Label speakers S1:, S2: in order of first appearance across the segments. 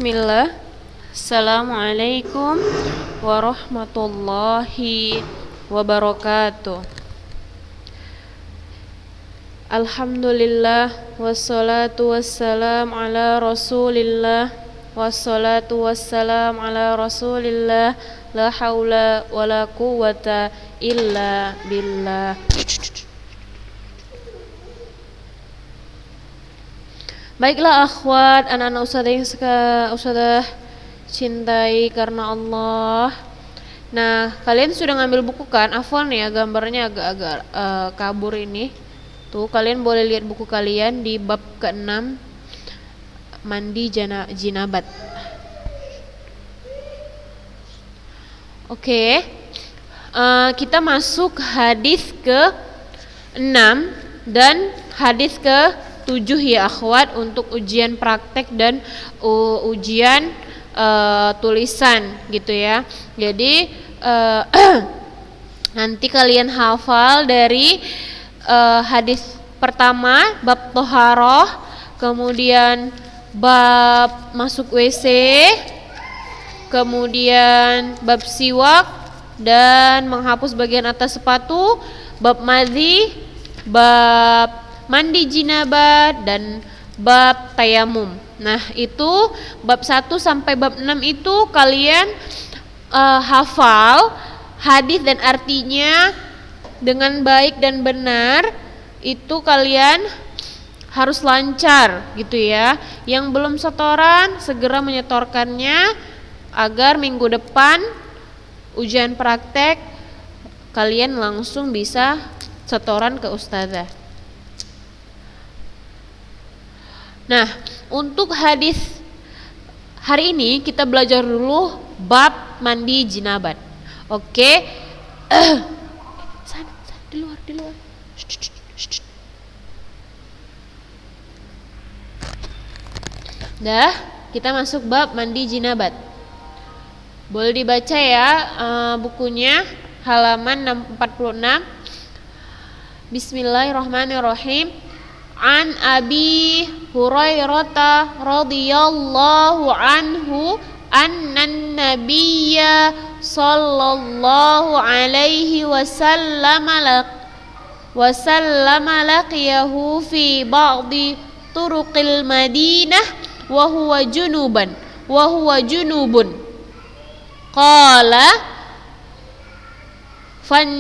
S1: Bismillah. Assalamualaikum warahmatullahi wabarakatuh. Alhamdulillah wassalatu wassalam ala rasulillah wassalatu wassalam ala rasulillah la haula wala quwwata illa billah. Baiklah akhwat, anak-anak ustadzah cintai karena Allah. Nah, kalian sudah ngambil buku kan? Afwan ya, gambarnya agak-agak kabur ini. Tuh, kalian boleh lihat buku kalian di bab ke-6 mandi jinabat. Oke. Kita masuk hadis ke-6 dan hadis ke-7 ya akhwat, untuk ujian praktek dan ujian tulisan gitu ya. Jadi nanti kalian hafal dari hadis pertama bab toharoh, kemudian bab masuk WC, kemudian bab siwak dan menghapus bagian atas sepatu, bab madhi, bab mandi jinabat, dan bab tayamum. Nah, itu bab 1 sampai bab 6 itu kalian hafal hadis dan artinya dengan baik dan benar. Itu kalian harus lancar gitu ya. Yang belum setoran segera menyetorkannya agar minggu depan ujian praktek kalian langsung bisa setoran ke ustazah. Nah, untuk hadis hari ini kita belajar dulu bab mandi jinabat. Oke. Sana, di luar. Dah, kita masuk bab mandi jinabat. Boleh dibaca ya bukunya, halaman 46. Bismillahirrahmanirrahim. An Abi Hurairah radhiyallahu anhu annan nabiyya sallallahu alaihi wasallam laqiyahu fi ba'di turuqil Madinah wa huwa junubun qala fan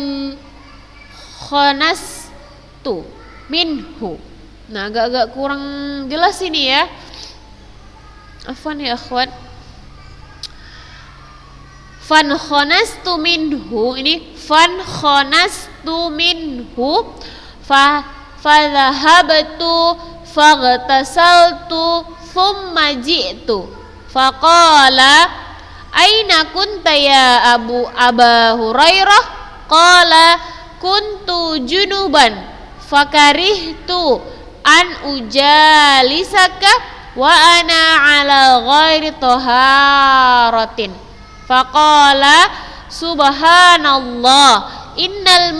S1: khanastu minhu. Nah, agak-agak kurang jelas ini ya. Afwan ya akhwat. Fan khanastu minhu, ini fan khanastu minhu fa dhahabtu faghtasaltu thumma ji'tu faqala aina kunta ya Aba Hurairah? Qala kuntu junuban fakarihtu an ujalisaka wa ana ala ghairi taharatin. Faqala subhanallah innal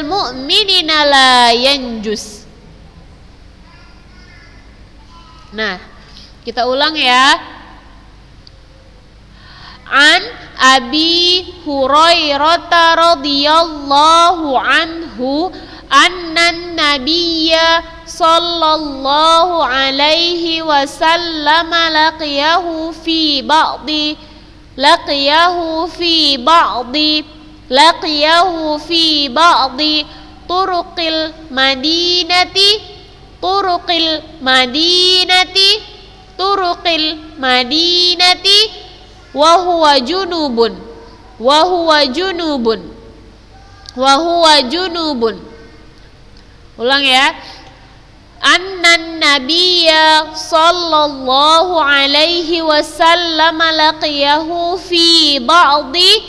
S1: mu'minina la yanjus. Nah, kita ulang ya. An Abi Hurairah radhiyallahu anhu annan nabiyya sallallahu alaihi wasallam laqiyahu fi ba'di turuqil madinati wa huwa junubun. Ulang ya. Annan nabiyya sallallahu alaihi wasallam laqiyahu fi ba'di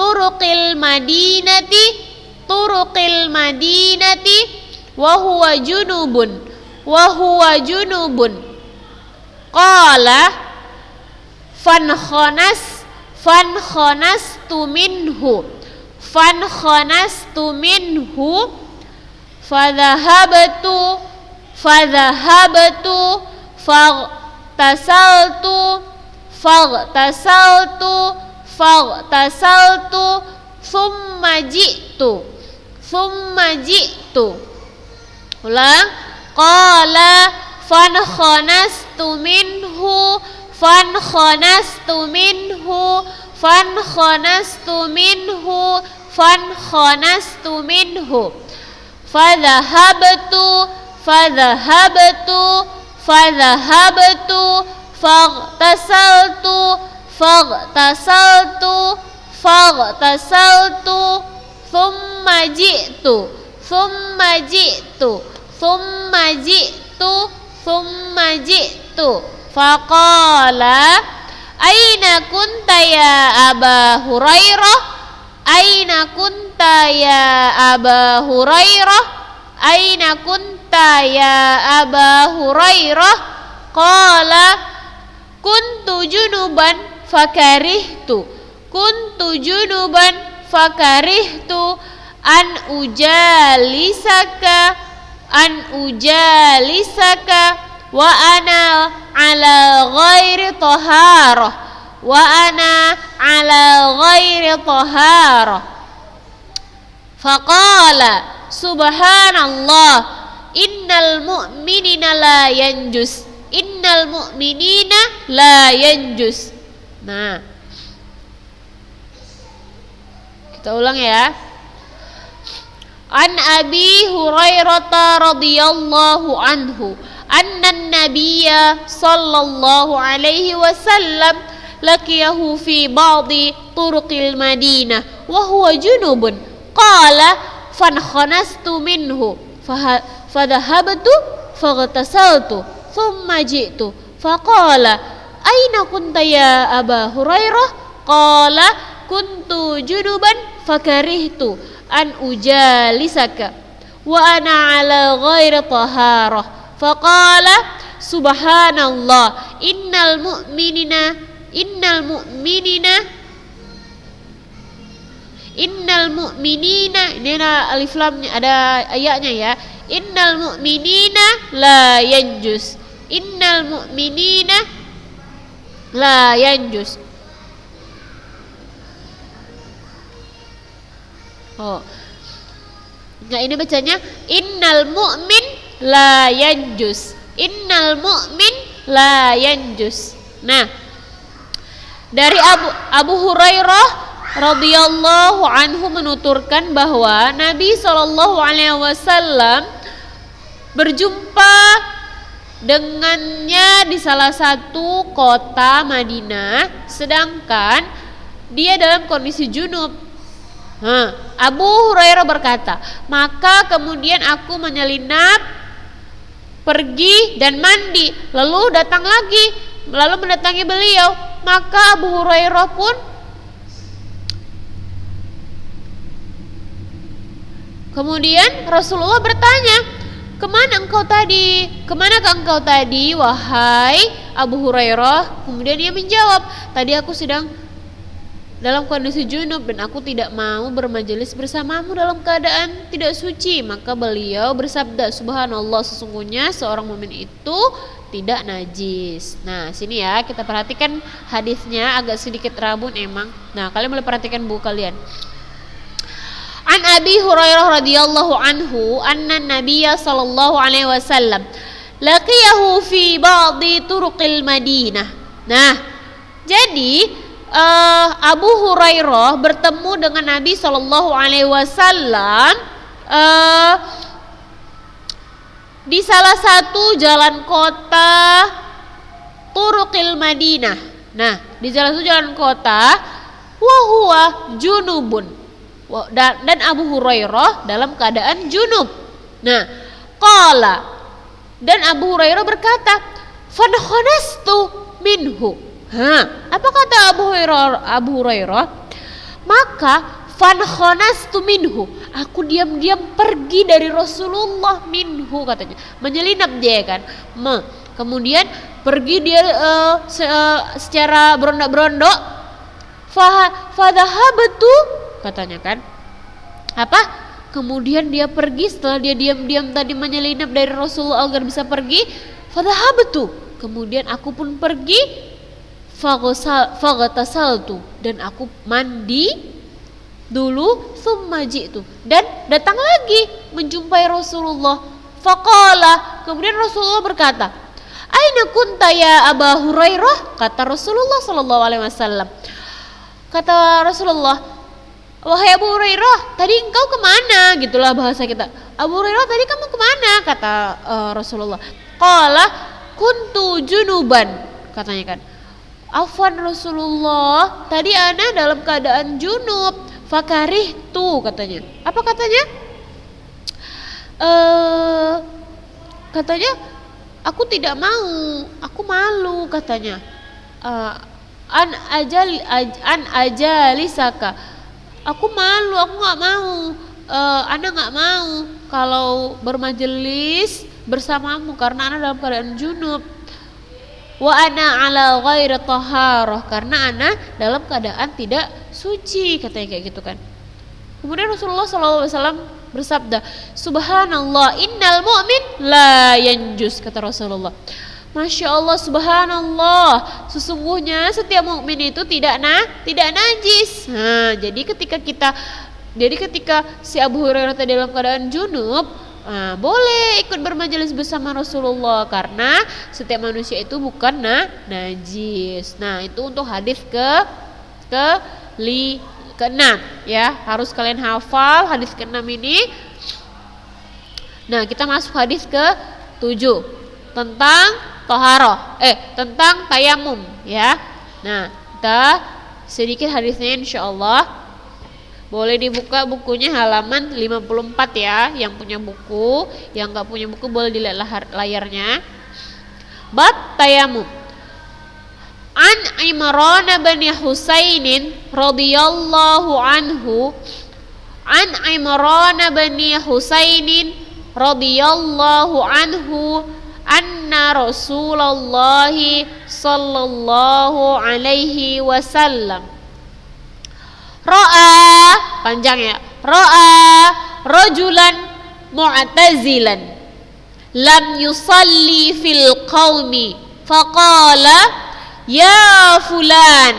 S1: turuqil madinati wa huwa junubun qala fan khanastu minhu fadhahabtu fadhahabtu faghtasaltu thumma ji'tu. Ulang. Qala fankhonastu minhu fadhahabtu faghtasaltu thumma ji'tu faqala aina kunta ya Aba Hurairah qala kuntu junuban fakarihtu an ujalisaka wa ana ala ghairi taharah faqala subhanallah innal mu'minina la yanjus. Nah, kita ulang ya. An Abi Hurairah radhiyallahu anhu anna an-nabiyya sallallahu alaihi wasallam laqiyahu fi ba'di turuqil Madinah wa huwa junubun qala fankhonastu minhu fadhahabtu faghtasaltu thumma ji'tu faqala aina kunta ya Aba Hurairah qala kuntu junuban fakarihtu an ujalisaka wa ana ala ghairi taharah faqala subhanallah innal mu'minina ini ada alif lamnya, ada ayatnya ya. Innal mu'minina la yanjus. Oh. Nah, ini bacanya innal mu'min la yanjus. Nah, dari Abu Hurairah radhiyallahu anhu menuturkan bahwa Nabi sallallahu alaihi wasallam berjumpa dengannya di salah satu kota Madinah, sedangkan dia dalam kondisi junub. Abu Hurairah berkata, maka kemudian aku menyelinap, pergi dan mandi, lalu mendatangi beliau. Maka Abu Hurairah pun kemudian Rasulullah bertanya, kemanakah engkau tadi wahai Abu Hurairah? Kemudian dia menjawab, tadi aku sedang dalam kondisi junub dan aku tidak mau bermajelis bersamamu dalam keadaan tidak suci. Maka beliau bersabda, subhanallah, sesungguhnya seorang mukmin itu tidak najis. Nah, sini ya kita perhatikan hadisnya, agak sedikit rabun emang. Nah, kalian boleh perhatikan buku kalian. An Abi Hurairah radhiyallahu anhu anna Nabiyya sallallahu alaihi wasallam laqiyahu fi ba'di turuqil Madinah. Nah, jadi Abu Hurairah bertemu dengan Nabi sallallahu alaihi wasallam di salah satu jalan kota turuqil Madinah. Nah, di salah satu jalan kota wa huwa junubun. Dan Abu Hurairah dalam keadaan junub. Nah, qala, dan Abu Hurairah berkata, fankhonastu minhu. Apa kata Abu Hurairah? Maka fankhonastu minhu, aku diam-diam pergi dari Rasulullah, minhu katanya, menyelinap dia kan. Kemudian pergi dia secara berondok. Fadhahabtu katanya kan, apa? Kemudian dia pergi, setelah dia diam-diam tadi menyelinap dari Rasulullah agar bisa pergi, fadhahabtu, kemudian aku pun pergi, faghtasaltu, dan aku mandi dulu, thumma ji'tu, dan datang lagi menjumpai Rasulullah. Faqala, kemudian Rasulullah berkata, aina kunta ya Aba Hurairah? Kata Rasulullah sallallahu alaihi wasallam. Kata Rasulullah, wahai Abu Hurairah, tadi engkau kemana? Gitulah bahasa kita. Abu Hurairah, tadi kamu kemana? Kata Rasulullah. Qala kuntu junuban, katanya kan. Afwan Rasulullah, tadi ana dalam keadaan junub. Fakarihtu, katanya. Apa katanya? Katanya, aku tidak mau, aku malu, katanya. An ajalisaka, aku malu, aku nggak mau, ana nggak mau kalau bermajelis bersamamu karena ana dalam keadaan junub. Wa ana ala ghairi taharah, karena ana dalam keadaan tidak suci, katanya kayak gitu kan. Kemudian Rasulullah SAW bersabda, subhanallah innal mu'min la yanjus, kata Rasulullah. Masya Allah, subhanallah, sesungguhnya setiap mukmin itu tidak najis. Nah, jadi ketika si Abu Hurairah tadi dalam keadaan junub, boleh ikut bermajelis bersama Rasulullah karena setiap manusia itu bukan najis. Nah, itu untuk hadis ke-6 ya. Harus kalian hafal hadis ke-6 ini. Nah, kita masuk hadis ke-7 tentang tentang tayamum ya. Nah, kita sedikit hadisnya insyaallah. Boleh dibuka bukunya halaman 54 ya, yang punya buku. Yang enggak punya buku boleh dilihat layarnya. Bab tayamum. An Imran bin Husainin radhiyallahu anhu. An Imran bin Husainin radhiyallahu anhu anna Rasulullah sallallahu alaihi wasallam ra'a, panjang ya, ra'a rajulan mu'tazilan lam yusalli fil qaumi faqala ya fulan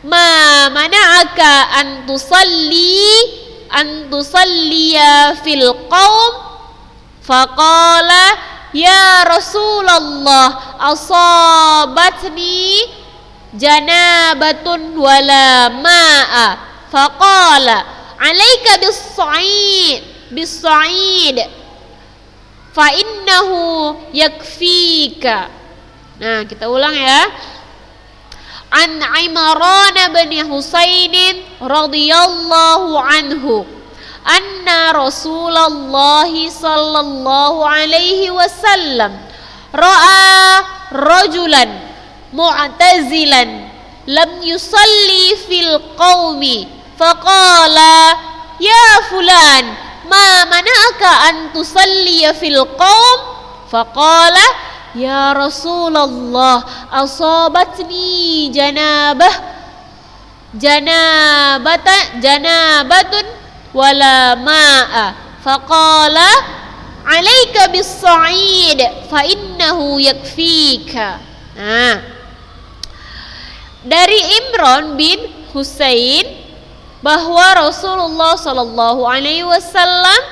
S1: ma mana'aka an tusalliya fil qaum faqala ya Rasulullah asabatni janabatun wala ma'a faqala alaika bis-sa'id fa innahu yakfika. Nah, kita ulang ya. An Imran bin Husainin radhiyallahu anhu anna Rasulullah sallallahu alaihi wasallam ra'a rajulan mu'tazilan lam yusalli fil qaumi faqala ya fulan ma mana'aka an tusalli fil qaum faqala ya Rasulullah asabatni janabatun wala ma'a faqala alaika bis-sa'id fa innahu yakfika. Nah, dari Imran bin Husain bahwa Rasulullah sallallahu alaihi wasallam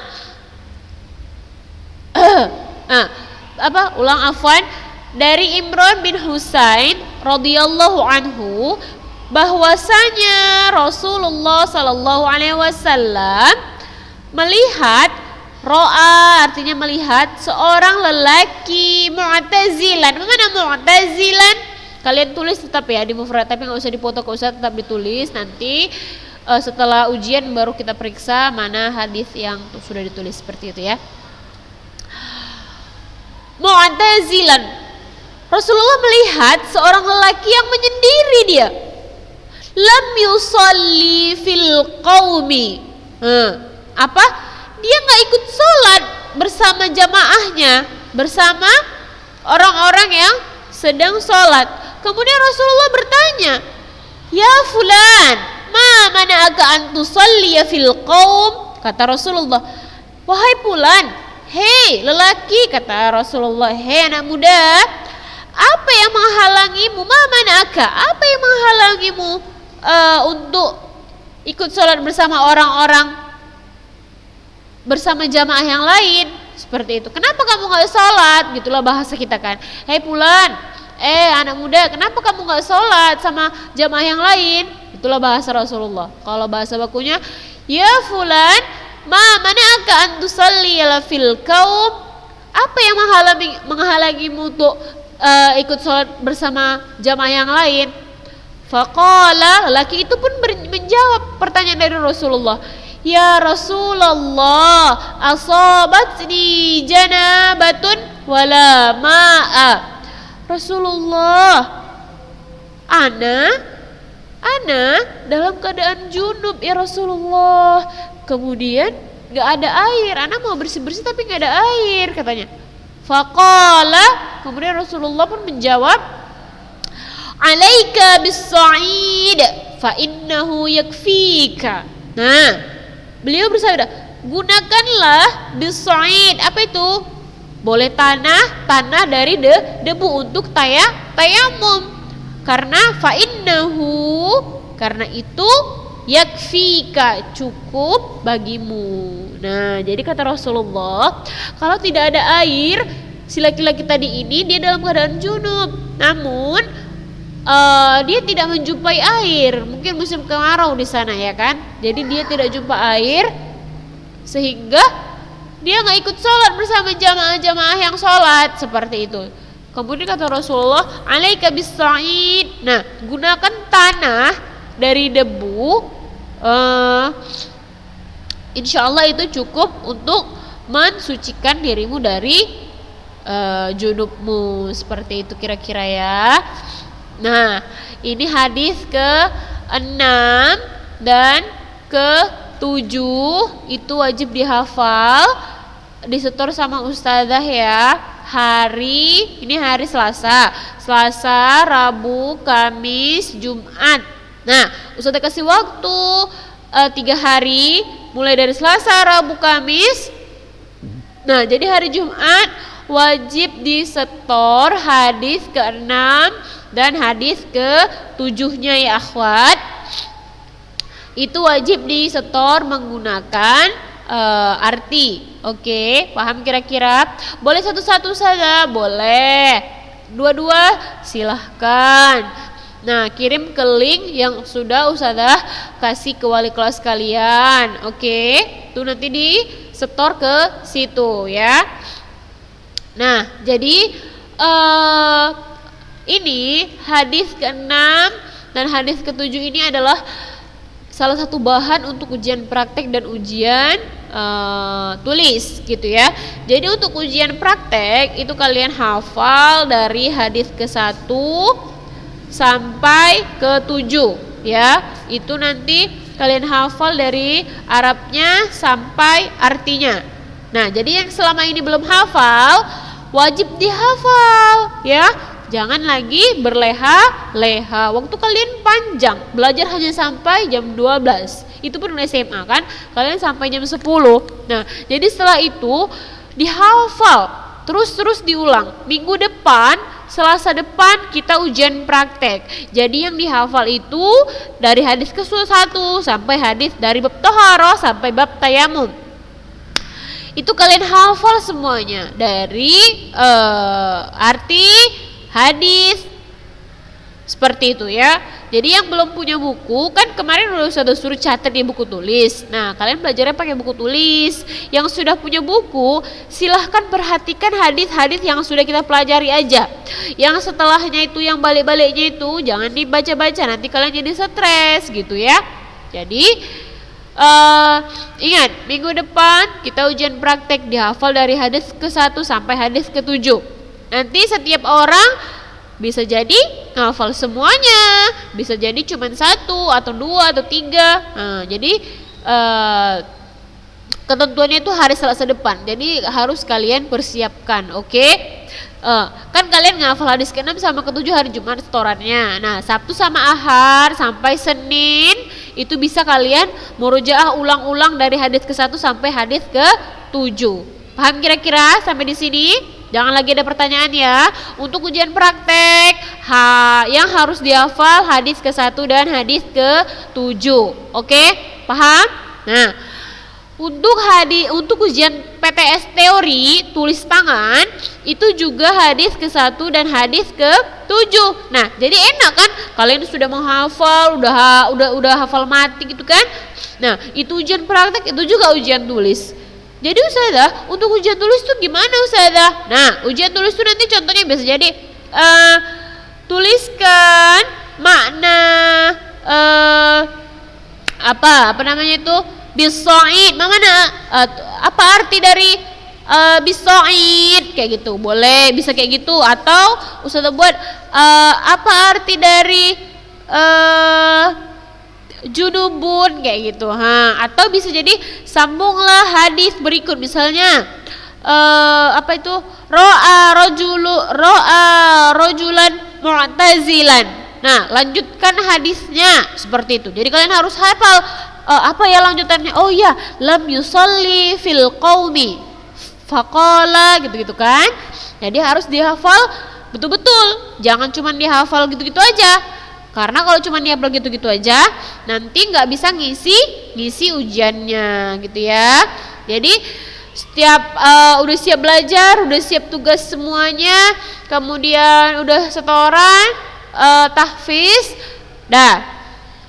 S1: dari Imran bin Husain radhiyallahu anhu bahwasanya Rasulullah sallallahu alaihi wasallam melihat ro'a, artinya melihat seorang lelaki mu'tazilan. Bagaimana mu'tazilan? Kalian tulis tetap ya di mufrad, tapi nggak usah dipoto, nggak usah, tetap ditulis. Nanti setelah ujian baru kita periksa mana hadis yang sudah ditulis seperti itu ya. Mu'tazilan, Rasulullah melihat seorang lelaki yang menyendiri dia. Lam yusalli fil qaumi. Apa? Dia nggak ikut sholat bersama jamaahnya, bersama orang-orang yang sedang sholat. Kemudian Rasulullah bertanya, ya fulan, ma mana'aka an tusalliya fil qaum? Kata Rasulullah, wahai Fulan, hei lelaki, kata Rasulullah, hei anak muda, apa yang menghalangimu, ma manaka, apa yang menghalangimu untuk ikut sholat bersama orang-orang, bersama jamaah yang lain? Seperti itu. Kenapa kamu gak sholat? Gitulah bahasa kita kan. Hei Fulan, anak muda, kenapa kamu gak sholat sama jamaah yang lain? Itulah bahasa Rasulullah. Kalau bahasa bakunya, ya Fulan, ma manaka an tusalli fil qaum, apa yang menghalangimu untuk ikut sholat bersama jamaah yang lain? Faqala, lelaki itu pun menjawab pertanyaan dari Rasulullah, ya Rasulullah, asabatni janabatun wala ma'a. Rasulullah, ana dalam keadaan junub ya Rasulullah, kemudian gak ada air, ana mau bersih-bersih tapi gak ada air, katanya. Faqala, kemudian Rasulullah pun menjawab, alaika bis-sa'id fa innahu yakfika. Nah, beliau bersabda, gunakanlah bis-sa'id. Apa itu? Boleh tanah dari debu untuk tayamum. Karena fa innahu, karena itu yakfika, cukup bagimu. Nah, jadi kata Rasulullah, kalau tidak ada air, si laki-laki tadi ini dia dalam keadaan junub, namun dia tidak menjumpai air, mungkin musim kemarau di sana ya kan, jadi dia tidak jumpa air sehingga dia nggak ikut sholat bersama jamaah yang sholat, seperti itu. Kemudian kata Rasulullah, alaika bis-sa'id. Nah, gunakan tanah dari debu, insya Allah itu cukup untuk mensucikan dirimu dari junubmu, seperti itu kira-kira ya. Nah, ini hadis ke-6 dan ke-7 itu wajib dihafal, disetor sama ustazah ya. Ini hari Selasa, Rabu, Kamis, Jumat. Nah, ustazah kasih waktu 3 hari, mulai dari Selasa, Rabu, Kamis. Nah, jadi hari Jumat wajib disetor hadis ke-6 dan hadis ke-7-nya ya akhwat. Itu wajib disetor menggunakan arti. Oke, paham kira-kira? Boleh satu-satu saja, boleh. Dua-dua silahkan. Nah, kirim ke link yang sudah ustazah kasih ke wali kelas kalian. Oke, itu nanti disetor ke situ ya. Nah, jadi ini hadis ke-6 dan hadis ke-7 ini adalah salah satu bahan untuk ujian praktek dan ujian tulis gitu ya. Jadi untuk ujian praktek itu kalian hafal dari hadis ke-1 sampai ke-7 ya. Itu nanti kalian hafal dari Arabnya sampai artinya. Nah, jadi yang selama ini belum hafal wajib dihafal ya. Jangan lagi berleha-leha. Waktu kalian panjang, belajar hanya sampai jam 12. Itu pun SMA kan, kalian sampai jam 10. Nah, jadi setelah itu dihafal, terus diulang. Minggu depan, Selasa depan kita ujian praktek. Jadi yang dihafal itu dari hadis ke-1 sampai hadis dari bab Toharoh sampai bab Tayamum. Itu kalian hafal semuanya dari arti hadis, seperti itu ya. Jadi yang belum punya buku, kan kemarin udah suruh catat di buku tulis. Nah, kalian belajarnya pakai buku tulis. Yang sudah punya buku, silahkan perhatikan hadis-hadis yang sudah kita pelajari aja. Yang setelahnya itu, yang balik-baliknya itu jangan dibaca-baca, nanti kalian jadi stres gitu ya. Jadi ingat, minggu depan kita ujian praktek, dihafal dari hadis ke-1 sampai hadis ke-7. Nanti setiap orang bisa jadi ngafal semuanya, bisa jadi cuma 1 atau 2 atau 3. Nah, jadi ketentuannya itu hari Selasa depan. Jadi harus kalian persiapkan, oke? Kan kalian ngafal hadis ke-6 sama ke-7 hari Jumat setorannya. Nah, Sabtu sama Ahad sampai Senin itu bisa kalian murojaah ulang-ulang dari hadis ke-1 sampai hadis ke-7. Paham kira-kira sampai di sini? Jangan lagi ada pertanyaan ya. Untuk ujian praktek, yang harus dihafal hadis ke-1 dan hadis ke-7. Oke? Paham? Nah, untuk ujian PTS teori tulis tangan itu juga hadis ke-1 dan hadis ke-7. Nah, jadi enak kan? Kalian sudah menghafal, udah hafal mati gitu kan? Nah, itu ujian praktek, itu juga ujian tulis. Jadi Ustazah, untuk ujian tulis tuh gimana Ustazah? Nah, ujian tulis tuh nanti contohnya bisa jadi tuliskan makna apa namanya itu bisoid, mana apa arti dari bisoid kayak gitu, boleh bisa kayak gitu. Atau Ustazah buat apa arti dari junubun kayak gitu. Atau bisa jadi sambunglah hadis berikut, misalnya apa itu ro'a rojulan mu'tazilan. Nah, lanjutkan hadisnya seperti itu. Jadi kalian harus hafal apa ya lanjutannya. Oh ya, lam yusalli fil qaumi faqala gitu-gitu kan. Jadi harus dihafal betul-betul. Jangan cuma dihafal gitu-gitu aja. Karena kalau cuma dihafal gitu-gitu aja, nanti nggak bisa ngisi ujiannya gitu ya. Jadi setiap udah siap belajar, udah siap tugas semuanya, kemudian udah setoran, tahfiz, dah.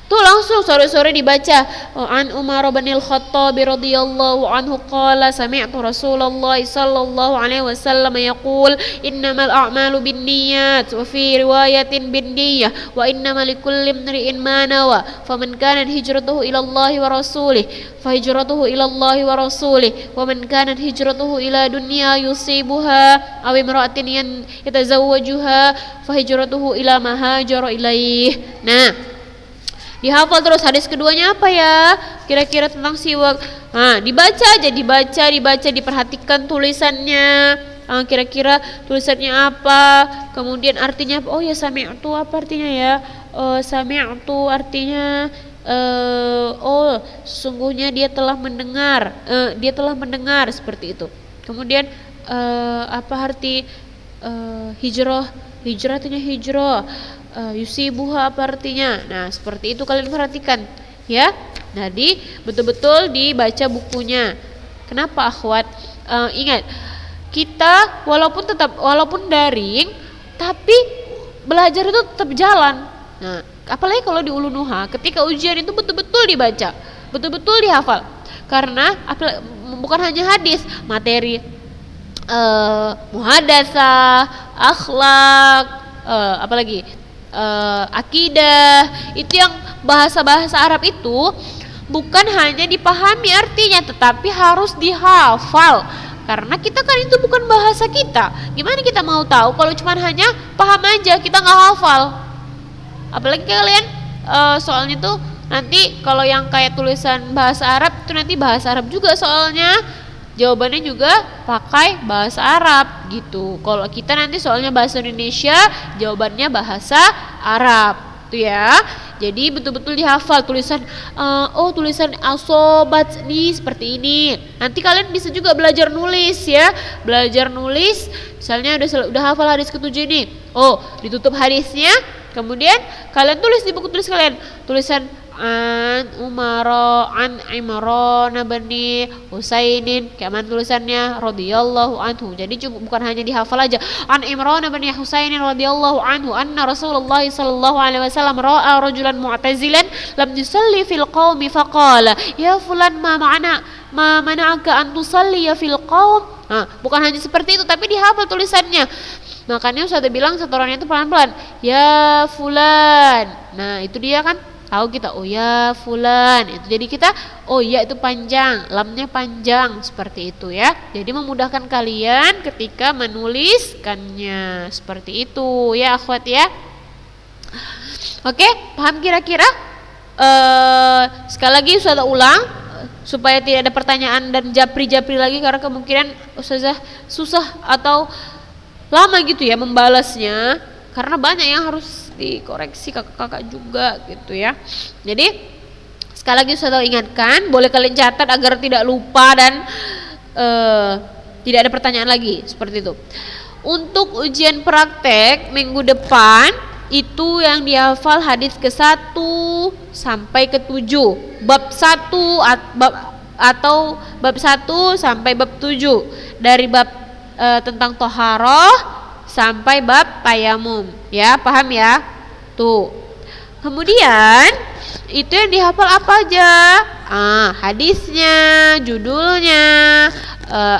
S1: Tuh langsung sore-sore dibaca. An Umar bin Al-Khattab radhiyallahu anhu qala sami'tu Rasulullah sallallahu alaihi wasallam yaqul innamal a'malu binniyat wa fi riwayatin binniyah wa innamal likulli imri'in ma nawa faman kanat hijratuhu ila Allah wa rasulih fahijratuhu ila Allah wa rasulih wa man kanat hijratuhu ila dunya yusibuha aw imra'atin yatazawwajuha fahijratuhu ila ma hajara ilaih. Nah, dihafal terus. Hadis keduanya apa ya? Kira-kira tentang siwak. Nah, dibaca aja, dibaca, diperhatikan tulisannya. Kira-kira tulisannya apa? Kemudian artinya apa? Oh ya, sami'tu apa artinya ya? Sami'tu artinya oh, sesungguhnya dia telah mendengar. Dia telah mendengar seperti itu. Kemudian apa arti hijrah? Hijrah artinya hijrah. Yusibuha apa artinya. Nah, seperti itu kalian perhatikan ya. Jadi betul-betul dibaca bukunya. Kenapa akhwat? Ingat, kita walaupun daring, tapi belajar itu tetap jalan. Nah, apalagi kalau di Ulu Nuha, ketika ujian itu betul-betul dibaca, betul-betul dihafal. Karena bukan hanya hadis, materi muhadatsah, akhlak, apalagi akidah, itu yang bahasa-bahasa Arab itu bukan hanya dipahami artinya, tetapi harus dihafal. Karena kita kan itu bukan bahasa kita. Gimana kita mau tahu kalau cuma hanya paham aja, kita nggak hafal? Apalagi kalian soalnya tuh nanti kalau yang kayak tulisan bahasa Arab itu nanti bahasa Arab juga soalnya. Jawabannya juga pakai bahasa Arab gitu. Kalau kita nanti soalnya bahasa Indonesia, jawabannya bahasa Arab tuh ya. Jadi betul-betul dihafal tulisan. Tulisan asobat nih seperti ini. Nanti kalian bisa juga belajar nulis ya. Belajar nulis, misalnya udah hafal hadis ke-7 ini. Oh, ditutup hadisnya. Kemudian kalian tulis di buku tulis kalian. Tulisan an Umar an Imran bin Husainin, kayak mana tulisannya radhiyallahu anhu. Jadi bukan hanya dihafal aja. An Imran bin Husainin radhiyallahu anhu anna Rasulullah sallallahu alaihi wasallam ra'a rajulan mu'tazilan lam yusalli fil qaumi faqala ya fulan ma mana'aka an tusalli fil qaum. Bukan hanya seperti itu, tapi dihafal tulisannya. Makanya Ustaz bilang setorannya itu pelan-pelan. Ya fulan. Nah, itu dia kan. Tahu kita, oh ya fulan itu. Jadi kita, oh ya itu panjang, lamnya panjang seperti itu ya. Jadi memudahkan kalian ketika menuliskannya seperti itu ya akhwat ya. Oke, paham kira-kira? Sekali lagi Ustazah ulang supaya tidak ada pertanyaan dan japri-japri lagi, karena kemungkinan Ustazah susah atau lama gitu ya membalasnya, karena banyak yang harus dikoreksi kakak-kakak juga gitu ya. Jadi Sekali lagi Ustazah ingatkan, boleh kalian catat agar tidak lupa dan tidak ada pertanyaan lagi seperti itu. Untuk ujian praktek minggu depan itu yang dihafal hadis ke-1 sampai ke-7, bab 1 atau bab 1 sampai bab 7, dari bab tentang toharoh sampai bab tayamum, ya, paham ya? Tuh. Kemudian itu yang dihafal apa aja? Hadisnya, judulnya,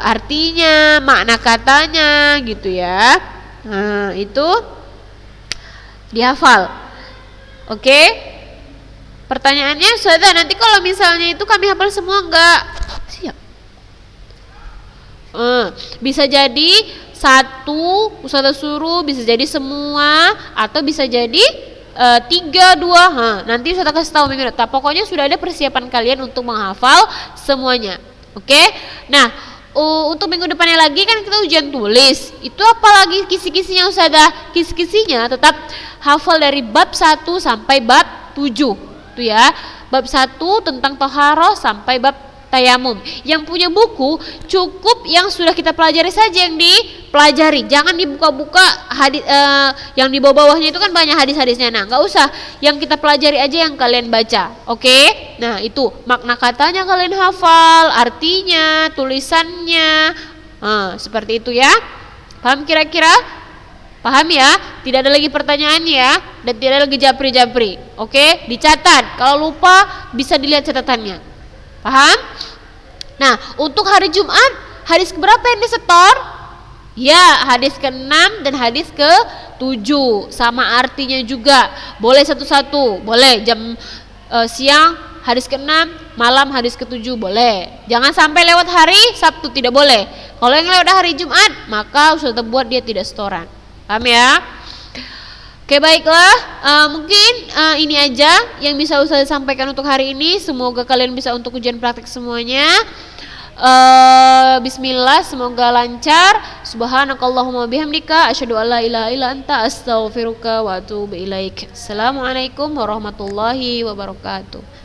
S1: artinya, makna katanya gitu ya. Nah, itu dihafal. Oke? Pertanyaannya, Ustazah, nanti kalau misalnya itu kami hafal semua enggak? Siap. Bisa jadi satu Ustazah suruh, bisa jadi semua, atau bisa jadi 3, 2. Nanti Ustazah kasih tahu minggu depan. Pokoknya sudah ada persiapan kalian untuk menghafal semuanya. Oke? Nah, untuk minggu depannya lagi kan kita ujian tulis. Itu apalagi kisi-kisinya Ustazah? Kisi-kisinya tetap hafal dari bab 1 sampai bab 7. Tuh ya. Bab 1 tentang toharoh sampai bab tayamum. Yang punya buku cukup yang sudah kita pelajari saja yang dipelajari. Jangan dibuka-buka hadis yang di bawah-bawahnya itu kan banyak hadis-hadisnya. Nah, enggak usah. Yang kita pelajari aja yang kalian baca. Oke? Nah, itu makna katanya kalian hafal, artinya, tulisannya. Seperti itu ya. Paham kira-kira? Paham ya? Tidak ada lagi pertanyaan ya, dan tidak ada lagi japri-japri. Oke? Dicatat. Kalau lupa bisa dilihat catatannya. Paham? Nah, untuk hari Jumat, hadis keberapa yang disetor? Ya, hadis ke-6 dan hadis ke-7. Sama artinya juga. Boleh satu-satu. Boleh jam siang hadis ke-6, malam hadis ke-7 boleh. Jangan sampai lewat hari Sabtu, tidak boleh. Kalau yang lewat hari Jumat, maka sudah buat dia tidak setoran. Paham ya? Oke, baiklah, mungkin ini aja yang bisa Ustazah sampaikan untuk hari ini. Semoga kalian bisa untuk ujian praktik semuanya. Bismillah, semoga lancar. Subhanakallahumma bihamdika asyhadu an la ilaha illa anta astaghfiruka wa atubu ilaik. Assalamualaikum warahmatullahi wabarakatuh.